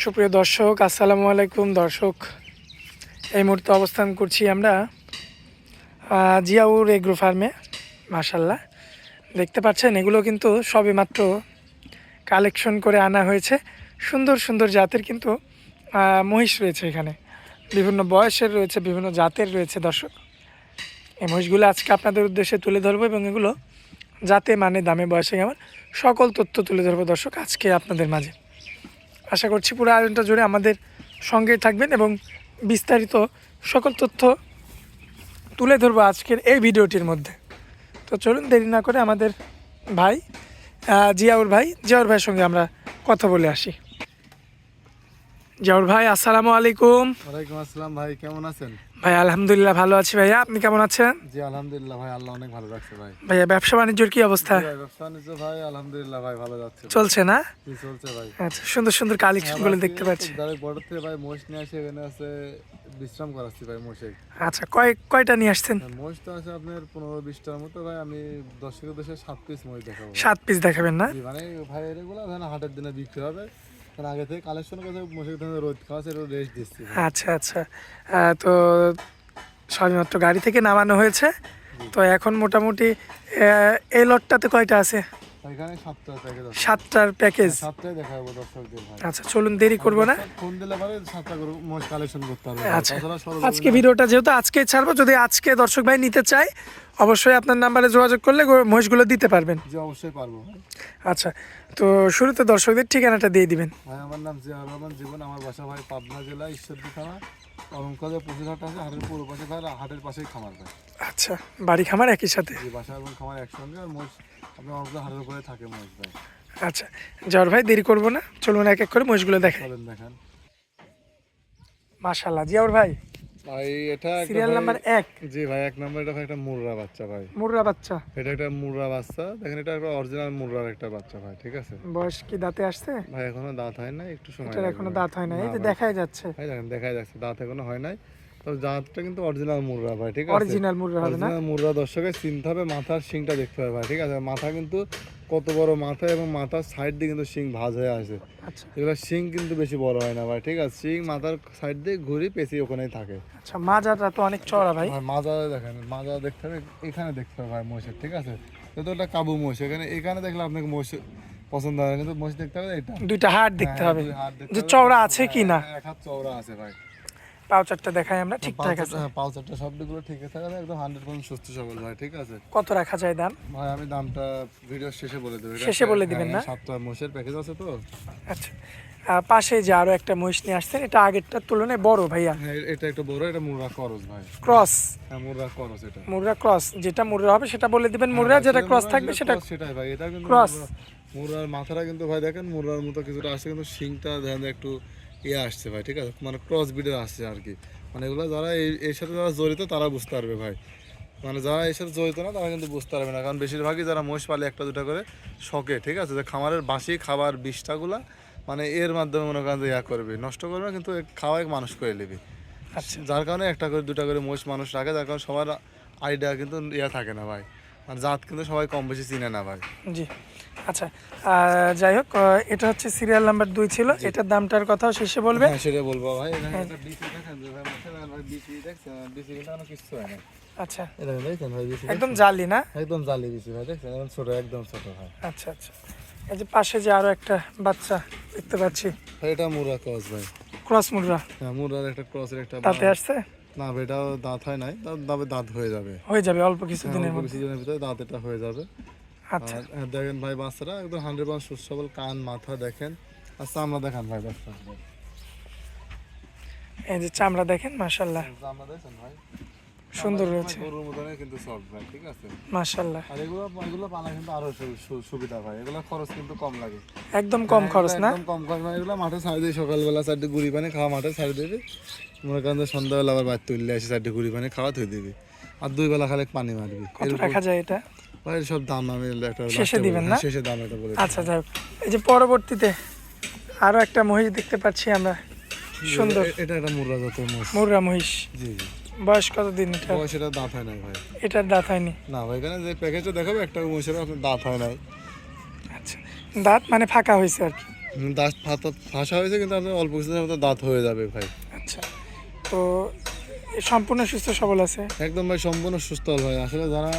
সুপ্রিয় দর্শক, আসসালামু আলাইকুম। দর্শক, এই মুহূর্তে অবস্থান করছি আমরা জিয়াউর এগ্রো ফার্মে। মাশাল্লাহ, দেখতে পাচ্ছেন এগুলো কিন্তু সবে মাত্র কালেকশন করে আনা হয়েছে। সুন্দর সুন্দর জাতের কিন্তু মহিষ রয়েছে এখানে, বিভিন্ন বয়সের রয়েছে, বিভিন্ন জাতের রয়েছে। দর্শক, এই মহিষগুলো আজকে আপনাদের উদ্দেশ্যে তুলে ধরবো এবং এগুলো জাতে মানে দামে বয়সে কেমন সকল তথ্য তুলে ধরবো দর্শক আজকে আপনাদের মাঝে। আশা করছি পুরো আয়োজনটা জুড়ে আমাদের সঙ্গেই থাকবেন এবং বিস্তারিত সকল তথ্য তুলে ধরবো আজকের এই ভিডিওটির মধ্যে। তো চলুন দেরি না করে আমাদের ভাই জিয়াউর ভাইয়ের সঙ্গে আমরা কথা বলে আসি। জিয়াউর ভাই, আসসালামু আলাইকুম। ওয়ালাইকুম আসসালাম ভাই, কেমন আছেন? ভাই আলহামদুলিল্লাহ ভালো আছি। ভাইয়া, আপনি কেমন আছেন? জি আলহামদুলিল্লাহ ভাই, আল্লাহ অনেক ভালো রাখছে ভাই। ভাইয়া, ব্যবসা বাণিজ্যের কি অবস্থা? ব্যবসা বাণিজ্য ভাই আলহামদুলিল্লাহ ভাই ভালো যাচ্ছে। চলছে না? কি চলছে ভাই? আচ্ছা, সুন্দর সুন্দর কালেকশনগুলো দেখতে পাচ্ছি। বর্ডার থেকে ভাই মোষ নিয়ে আসে এখানে আছে বিশ্রাম করাচ্ছি ভাই মোষে। আচ্ছা, কয়টা নিয়ে আসছেন? মোষ তো আছে আপনার 15-20টার মতো ভাই। আমি দর্শকের দেশে 7 পিস মোষ দেখাবো। 7 পিস দেখাবেন না? মানে ভাই এগুলো হাটের দিনে বিক্রি হবে, আগে থেকে কালেকশন করে মোষের রোদ খাওয়াছে, রেস্ট দিচ্ছি। আচ্ছা আচ্ছা, তো সবেমাত্র গাড়ি থেকে নামানো হয়েছে, তো এখন মোটামুটি এই লটটাতে কয়টা আছে? এখানে 7টার প্যাকেজ আছে। 7টার প্যাকেজ? 7টাই দেখাবো দর্শকদের ভাই। আচ্ছা, চলুন দেরি করব না, ফোন দিলে পরে 7টা করে মোষ কালেকশন করতে হবে। আচ্ছা, আজকে ভিডিওটা যেহেতু আজকে ছাড়বো, যদি আজকে দর্শক ভাই নিতে চায় অবশ্যই আপনার নাম্বারে যোগাযোগ করলে মহিষগুলো দিতে পারবেন। জি অবশ্যই পারবো। আচ্ছা, তো শুরুতে দর্শকদের ঠিকানাটা দিয়ে দিবেন। ভাই আমার নাম জিয়াউর রহমান জীবন, আমার বাসা ভাই পাবনা জেলা ঈশ্বরদী থানা অলঙ্কাজে 25 হাট আছে, হাটের পুরো পাশে ভাই, হাটের পাশেই খামার ভাই। আচ্ছা, বাড়ি খামার একই সাথে? জি, বাসা এবং খামার একসঙ্গে, আর মোষ আপনার অল্প হাটের উপরে থাকে মোষ ভাই। আচ্ছা জিয়াউর ভাই, দেরি করবো না, চলুন এক এক করে মহিষগুলো দেখাই। চলেন দেখান। মাশাআল্লাহ, জিয়াউর ভাই ভাই এটা সিরিয়াল নাম্বার 1। জি ভাই, 1 নাম্বার এটা ভাই একটা মুর্রা বাচ্চা ভাই। মুর্রা বাচ্চা? এটা একটা মুর্রা বাচ্চা, দেখেন এটা একটা অরিজিনাল মুর্রার একটা বাচ্চা ভাই, ঠিক আছে? বয়স কি দাঁতে আসছে? ভাই এখনো দাঁত হয় না, একটু সময় এটার লাগবে এখনো ভাই। দাঁত হয় না, এই না যে ভাই, দেখাই যাচ্ছে। ভাই দেখেন দেখাই যাচ্ছে দাঁত এখনো হয় নাই, তবে দাঁতটা কিন্তু অরিজিনাল মুর্রা ভাই, ঠিক আছে? অরিজিনাল মুর্রা হবে না? অরিজিনাল মুর্রা দর্শকের চিনতে হবে, মাথার শিংটা দেখতে হবে ভাই, ঠিক আছে? মাথা কিন্তু কত বড় মাথা, এবং মাথার সাইড দিয়ে কিন্তু শিং ভাঁজ হয়ে আছে। আচ্ছা এগুলো শিং কিন্তু বেশি বড় হয় না ভাই, ঠিক আছে? শিং মাথার সাইড দিয়ে ঘুরি পেঁচি ওখানেই থাকে। আচ্ছা, মাজাটা তো অনেক চড়া ভাই। মাজা দেখেন, মাজা দেখতে হবে, এখানে দেখতে হবে ভাই মোষের, ঠিক আছে? যেহেতু এটা কাবু মোষ, এখানে দেখলে আপনাকে মোষ পছন্দ হবে, কিন্তু মোষ দেখতে হবে এটা দুইটা হাড় দেখতে হ্যাঁ, হবে দুই হাত দেখতে যে হবে। চওড়া আছে কি না। এক হাত চওড়া আছে ভাই। পাউচারটা দেখাই আমরা, ঠিকঠাক আছে? হ্যাঁ, পাউচারটা সবগুলো ঠিক আছে, একদম 100% সুস্থ সবল ভাই, ঠিক আছে? কত রাখা যায় দাম? ভাই আমি দামটা ভিডিও শেষে বলে দেবো। শেষে বলে দিবেন না? 7টা মোষের প্যাকেজ আছে তো। আচ্ছা, পাশে যে আরো একটা মহিষ নিয়ে আসছেন, এটা আগেরটার তুলনায় বড় ভাইয়া। হ্যাঁ এটা একটা বড়, এটা মুর্রা করস ভাই। ক্রস? হ্যাঁ মুর্রা করস এটা। মুর্রা ক্রস, যেটা মুর্রা হবে সেটা বলে দিবেন, মুর্রা যেটা ক্রস থাকবে সেটা সেটাই ভাই। এটা কিন্তু ক্রস। মুর্রার মাথাটা কিন্তু ভাই দেখেন মুর্রার মতো কিছুটা আসছে, কিন্তু শিংটা দেখেন একটু আসছে ভাই, ঠিক আছে? মানে ক্রস ব্রিডের আসছে আর কি। মানে এগুলো যারা এর সাথে যারা জড়িত তারা বুঝতে পারবে ভাই, মানে যারা এর সাথে জড়িত না তারা কিন্তু বুঝতে পারবে না, কারণ বেশিরভাগই যারা মোষ পালে একটা দুটা করে শখে, ঠিক আছে? যে খামারের বাসি খাবার বিষটাগুলা মানে এর মাধ্যমে মনে করেন যে করবে, নষ্ট করবে না, কিন্তু খাওয়াই মানুষ করে নেবে। আচ্ছা, যার কারণে একটা করে দুটা করে মোষ মানুষ রাখে, যার কারণে সবার আইডিয়া কিন্তু থাকে না ভাই, মানে জাত কিন্তু সবাই কম বেশি চিনে না ভাই। জি আচ্ছা, যাই হোক, এটা হচ্ছে সিরিয়াল নাম্বার 2 ছিল। এটার দামটার কথাও শেষে বলবে? হ্যাঁ সেটা বলবো ভাই। এটা বিসি দেখেন যে ভাই, ভাই বিসি দেখছেন, বিসি কিন্তু কোনো কিছু হয় না। আচ্ছা, এটা দেখছেন ভাই, বিসি একদম জালি না? একদম জালি বিসি ভাই, দেখছেন একদম ছোট, একদম ছোট ভাই। আচ্ছা আচ্ছা, এই যে পাশে যে আরো একটা বাচ্চা দেখতে পাচ্ছি, ভাই এটা মুর্রা ক্রস ভাই। ক্রস মুর্রা? হ্যাঁ মুর্রার একটা ক্রসের একটা দাঁতে আসছে? না ভাই এটাও দাঁত হয় নাই, তবে দাঁত হয়ে যাবে, হয়ে যাবে অল্প কিছুদিনের মধ্যে? কিছুদিনের ভিতরে দাঁত এটা হয়ে যাবে। আচ্ছা, আর দেখেন ভাই বাচ্চারা একদম 100% সুস্থ সবল, কান মাথা দেখেন, আর চামড়া দেখেন ভাই, বাচ্চা এই যে চামড়া দেখেন, মাশাআল্লাহ চামড়া দেখেন ভাই, সুন্দর রয়েছে, গরুর মতনই কিন্তু সফট ভাই, ঠিক আছে? মাশাআল্লাহ। আর এগুলো পালা কিন্তু আরো সুবিধা ভাই, এগুলো খরচ কিন্তু কম লাগে, একদম কম খরচ না? একদম কম খরচ। মানে এগুলো মাঠে ছাড়ি দিয়ে, সকালবেলা 4টে গুড়ি পানি খাওয়া মাঠে ছাড়ি দিবি, মনে করেন যে সন্ধ্যাবেলা আবার বাড়ি তুললে এসে 4টে গুড়ি পানি খাওয়া থই দিবি, আর 2 বেলা খালে পানি মারবি। কত রাখা যায় এটা? ভাই সব দাম আমি একটা শেষে দিবেন না? শেষে দাম এটা বলে। আচ্ছা যাই হোক, এই যে পরবর্তীতে আরো একটা মহিষ দেখতে পাচ্ছি আমরা, সুন্দর। এটা একটা মুর্রা জাতের মোষ। মুর্রা মহিষ? জি জি। বয়স কতদিন এটা? বয়স এটা দাঁত হয় নাই ভাই। এটার দাঁত হয়নি? না ভাই, এখানে যে প্যাকেজটা দেখাবে একটা মোষের আপনার দাঁত হয় নাই। আচ্ছা, দাঁত মানে ফাঁকা হয়েছে আর কি? দাঁত ফাঁসা হয়েছে, কিন্তু আপনার অল্প কিছুদিনের মতো দাঁত হয়ে যাবে ভাই। আচ্ছা, তো এ সম্পূর্ণ সুস্থ সবল আছে? একদম ভাই সম্পূর্ণ সুস্থ হল ভাই। আসলে যারা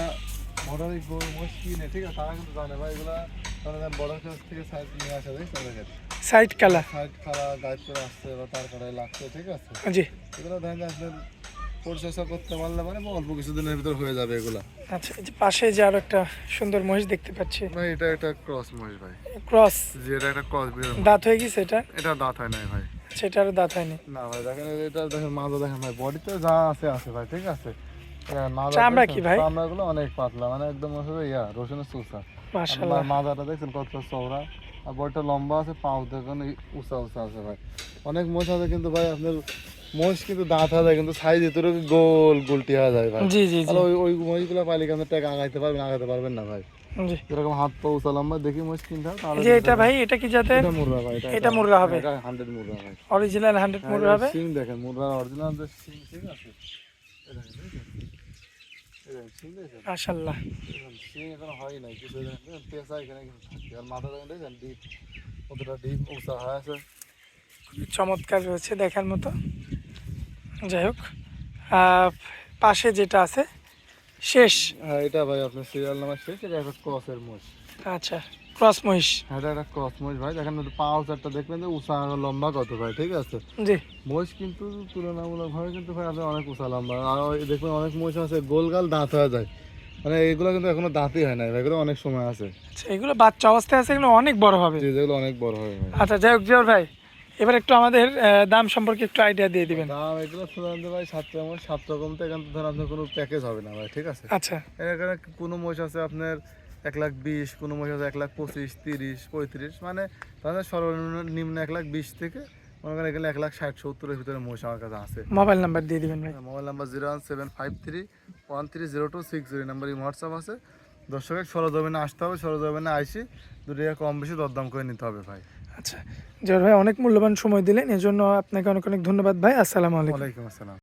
মোটামুটি গরু মহিষ কিনে, ঠিক আছে, তারা কিন্তু জানে ভাই এগুলা বর্ডার কাছ থেকে সাইড নিয়ে আসা যায়, দেখেন সাইড কালা? সাইড খালা গাইড করে আসছে বা তারপরে লাগছে, ঠিক আছে। জি। এগুলো দেখেন যে আপনার পরিচর্যা করতে পারলে মানে অল্প কিছুদিনের ভিতর হয়ে যাবে এগুলা। আচ্ছা, এই যে পাশে যে আরো একটা সুন্দর মহিষ দেখতে পাচ্ছি, ভাই এটা একটা ক্রস মহিষ ভাই। ক্রস? জি, এটা একটা ক্রস ব্রিডের। দাঁত হয়ে গেছে এটা? এটা দাঁত হয় নাই ভাই। সেটা আরো দাঁত হয়নি? না ভাই, দেখেন এটা দেখেন মাজা, দেখেন ভাই বডিতে যা আছে আছে ভাই, ঠিক আছে। চামড়া কি ভাই? চামড়াগুলো অনেক পাতলা, মানে একদম আসলে রসুনের চুষা। মাশাআল্লাহ। মাজাটা দেখছেন কত চওড়া, আর বডিটা লম্বা আছে, পাও দেখুন উঁচা উঁচা আছে ভাই। অনেক মোষ আছে কিন্তু ভাই আপনার মোষ কিন্তু দাঁত হয়ে যায়, কিন্তু সাইজ এত গোল গোলটি হয়ে যায় ভাই। জি জি আর জি ওই মহিষগুলো পাইলে কিন্তু টাকা আগাইতে পারবেন না ভাই। জি। এরকম হাত পা উঁচা লম্বা দেখি মোষ কিনতে হবে তাহলে। এই যে এটা ভাই, এটা কি জাতের? এটা মুর্রা ভাই। এটা মুর্রা হবে? 100 মুর্রা ভাই। অরিজিনাল 100 মুর্রা হবে? সিং দেখেন, মুর্রা অরিজিনাল যে সিং, ঠিক আছে। এই দেখেন, এই দেখেন সিং দেখেন। মাশাআল্লাহ। সিং এখনো হয় নাই কিছু, দেখেন পেঁচা এখানে কিন্তু থাকে। আর মাথা দেখেন ডিপ, কতটা ডিপ উঁচা হয়ে আছে। খুবই চমৎকার রয়েছে দেখার মতো। যাই হোক, পাশে যেটা আছে শেষ? হ্যাঁ, এটা ভাই আপনার সিরিয়াল নাম্বার শেষ। এটা একটা ক্রসের মোষ। আচ্ছা, ক্রস মহিষ? হ্যাঁ, এটা একটা ক্রস মোষ ভাই। দেখেন পাও চারটা দেখবেন যে উঁচা লম্বা কত ভাই, ঠিক আছে। জি। মোষ কিন্তু তুলনামূলকভাবে কিন্তু ভাই আপনি অনেক উঁচা লম্বা। আর ওই দেখবেন অনেক মোষ আছে গোলগাল দাঁত হয়ে যায়, মানে এগুলো কিন্তু এখনো দাঁতই হয় নাই ভাই, এগুলো অনেক সময় আছে। আচ্ছা, এগুলো বাচ্চা অবস্থায় আছে, এগুলো অনেক বড় হবে? জি, যেগুলো অনেক বড় হয় ভাই। আচ্ছা, যাই হোক জিয়র ভাই, এবার একটু আমাদের দাম সম্পর্কে একটু আইডিয়া দিয়ে দিবেন। দাম এগুলো সাধারণত ভাই 7 রকম তো, এখান থেকে ধর আপনার কোনো প্যাকেজ হবে না ভাই, ঠিক আছে। আচ্ছা। এখানে কোনো মোষ আছে আপনার 1,20,000, কোনো মোষ আছে 1,25,000, 30, 35, মানে তাদের সর্বনিম্ন 1,20,000 থেকে মনে করেন এখানে 1,60,000-1,70,000-এর ভিতরে মোষ আমার কাছে আছে। মোবাইল নাম্বার দিয়ে দিবেন ভাই। মোবাইল নাম্বার 01753130260, এই নাম্বারই হোয়াটসঅ্যাপ আছে। দর্শকের সরজমিনে আসতে হবে, সরজমিনে আইসি 2 টাকা কম বেশি দরদাম করে নিতে হবে ভাই। আচ্ছা জিয়র ভাই, অনেক মূল্যবান সময় দিলেন, এজন্য আপনাকে অনেক অনেক ধন্যবাদ ভাই। আসসালামু আলাইকুম। ওয়ালাইকুম আসসালাম।